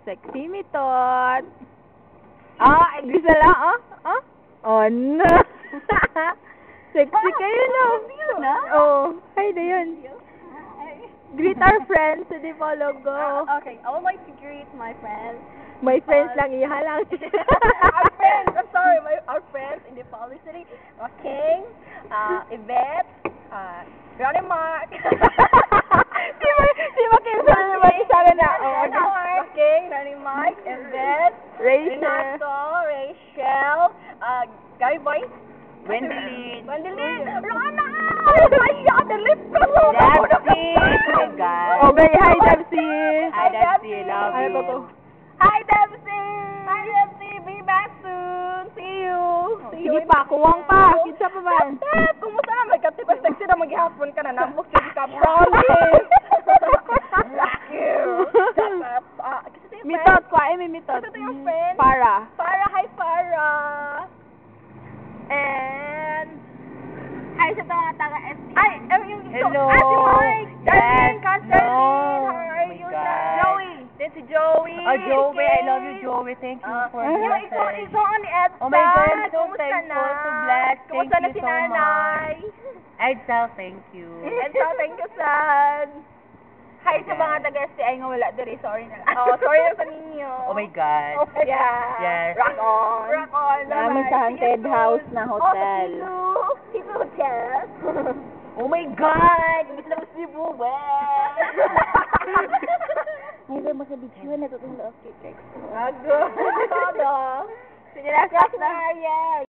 Sexy mitot. Isa lang, Oh, no. Sexy kayo, no? Oh, hi, Dayon. Greet our friends sa Dipologo. Okay, I would like to greet my friends. My friends lang, iha lang. Our friends, I'm sorry, our friends in the Dipolog City. King, Yvette, Ronnie Mark. Di ba kayo sa na? King, Ronnie Mark, Yvette, Renato, Rachel, Gary Boy, Wendelin. Rona! Ay, delete ko so. Dapsy! Oh my God. Okay, hi, Dapsy. Hi, Dapsy. Love Ano you. ba to? Hi, Dempsey! Hi, Dempsey! Be back soon! See you! See you Sige pa, kuwang pa. Kitsa pa ba? Tep! Kumusta na? May katipas sexy na maghihapon ka na. Nambok yun ka. Promise! Rock you! Mitot ko, ay may mitot. Ito yung friend. Para. Farah! Hi, Farah! And... Hi sa mga taga-SC. Ay! Yung Hello! Ate Mike! Darlene! Yes! Darlene! No! How are Oh my you? God. Joey! This is Joey! Oh, Joey. I love you, Joey. Thank you for the Yung message. ikaw ni Edsa. Oh my God, I'm so Kumusta thankful, na? so blessed. Kumusta Thank na you si so nanay? Edsa, thank you. Edsa, thank you, son. Hi sa mga taga-SC. Ay nga wala diri. Sorry na lang. Oh, sorry na sa ninyo. Oh my God. Oh my God. Yes. Rock on. Rock on. Namin sa haunted house na hotel. Oh, Cebu Hotel. Oh my God! Gusto na si Buwet! Ay, ba makabidyo na tutong loob kay Tex. Ago. Sige na, class na. Yes.